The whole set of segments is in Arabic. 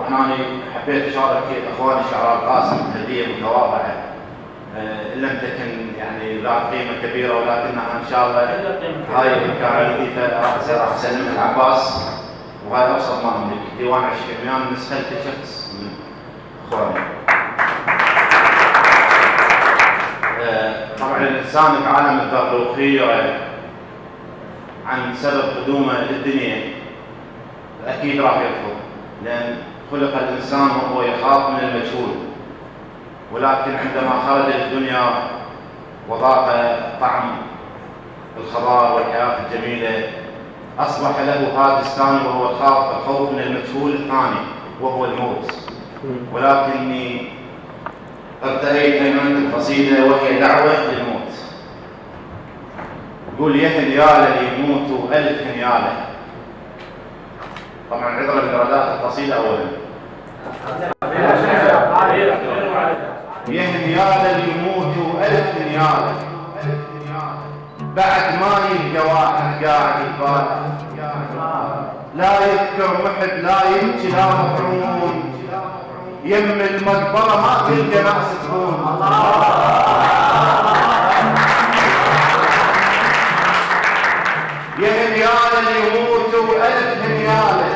طبعا أنا حبيت أشارك إخواني الشعراء القاسم هدية متواضعة إن لم تكن يعني ذات قيمة كبيرة، ولكنها إن شاء الله هاي كعائلتي راح أسلمها العباس، وهاي أبسط ما أملك ديوان 20 أيام نسخلت شخص من إخواني. طبعا الإنسان بعالم الذر خيرة عن سبب قدومه للدنيا أكيد راح يرفض، لأن خلق الإنسان وهو يخاف من المجهول، ولكن عندما خرج الدنيا وذاق طعم الخضار والحياة الجميلة أصبح له هاجس ثاني وهو الخوف من المجهول الثاني وهو الموت. ولكني ارتأيت أن عندي قصيدة وهي دعوة للموت. يقول: يا هنيالة يموت ألف هنيالة. طبعا عذرا لإرادات القصيدة أولا. يا هنيالة يموت ألف هنيالة، بعد ما يلقى واحد قاعد يبات، لا يذكر محب لا يبكي لا مطعون، يم المقبرة ما تلقى ناس تكون. يا هنيالة يموت ألف هنيالة،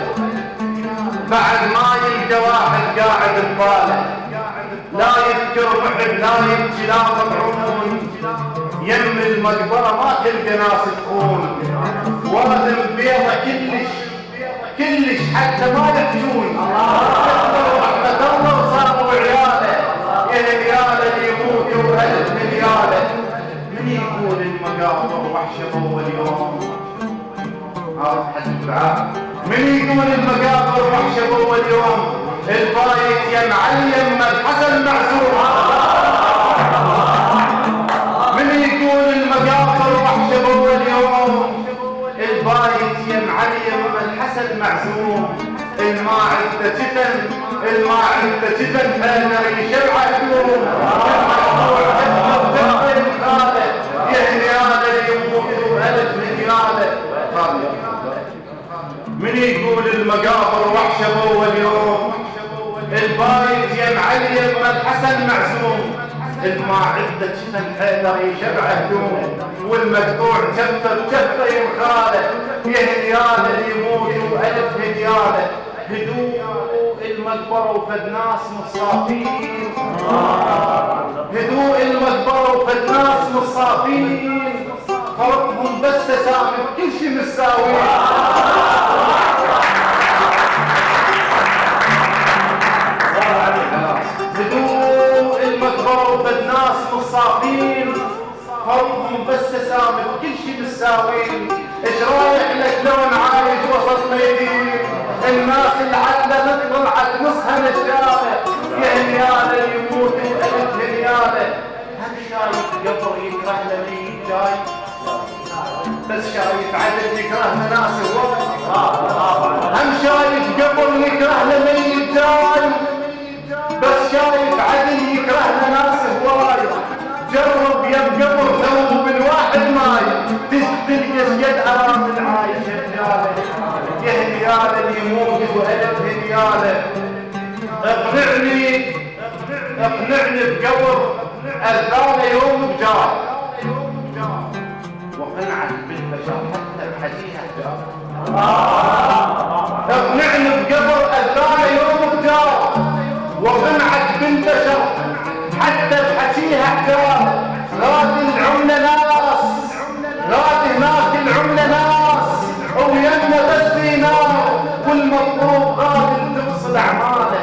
بعد ما يلقى واحد قاعد بباله، لا يذكر محب لا يبكي لا مطعون، يم المقبرة ما تلقى ناس تخون، ورد بيضة كلش حتى ما يحجون، رحمة الله وصاروا عياله. يا هنيالة يموتوا ألف هنيالة، من يقول المقابر وحشة اليوم؟ من يقول المقابر وحشة اليوم؟ البايت يا معلم الحسن معزوم. من يقول المقابر وحشة اليوم؟ البايت يا معلم الحسن معزوم. الما عنده جفن انا يشبع اليوم. يا هنيالة يموتوا ألف هنيالة. من يقول المقابر وحشة اليوم؟ البايت يا معلم الحسن معزوم. الما عنده جفن حيدر يشبع هدوم، والمقطوع جفه بجفه ينخاله. يا هنيالة يموتوا ألف هنيالة، هدوء المقبرة وفد ناس مصافين، هدوء المقبرة وفد ناس مصافين، فرقهم بس تسامح كل شي مساوي. هدوء المقبرة وفد ناس مصافين، فرقهم بس تسامح كل شي مساوين. ايش رايح لك لو عايش وسط ميدين؟ الناس العدلة طلعت نصها نشالة. يا هنيالة يموتوا ألف هنيالة، هم شايف قبر يكره لميت جاي، بس شايف عدل يكره ناس هواي. هم شايف قبر يكره لميت جاي، بس شايف عدل يكره ناس هواي. جرب يا قبر ثوب بالواحد ماي، تلقى شيد أرام العايش. يا هنيالة يموتوا ألف هنيالة، اقنعني بقبر أذان يوم بجار، وقنعت بالبشر حتى بحديها جار. اقنعني بقبر أذان يوم بجار، وقنعت بالبشر حتى بحكيها حجار. غادي العملة ناس، غادي هناك العملة ناس، ويمنا بس في نار، والمطلوب غادي تفصل أعماله.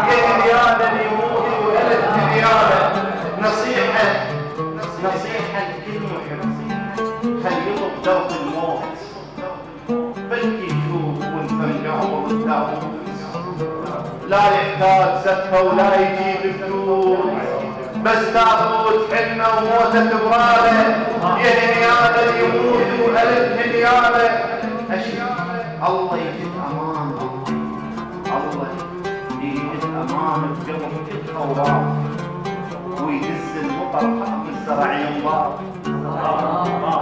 يا هنيالة يموتوا ألف هنيالة، نصيحة لكل محب، خلي يطلب ذوق الموت، بلكي يشوف والفنجان والتابوت، لا يحتاج زفة ولا يجيب فلوس، بس تابوت حنة وموتة براله. يا هنيالة يموتوا ألف هنيالة، الله يجد أمان، الله يجد أمان بقلب كل خواف، ويدز المطر خاف الزرع ينضاف.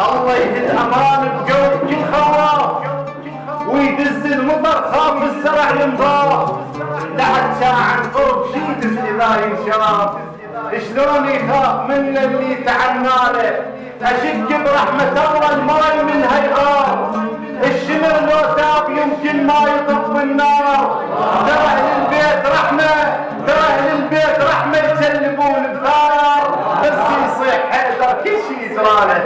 الله يجد أمان بقلب كل خواف، ويدز المطر خاف الزرع ينضاف. عن قرب شيدس اذا ينشاف، شلون يخاف من اللي تعناله، اشك برحمة الله الماي منها يغار، الشمر لو تاب يمكن ما يطب النار. ترى اهل البيت رحمة، ترى اهل البيت رحمة يسلبون بثار، بس يصيح حيدر كل شي يجراله.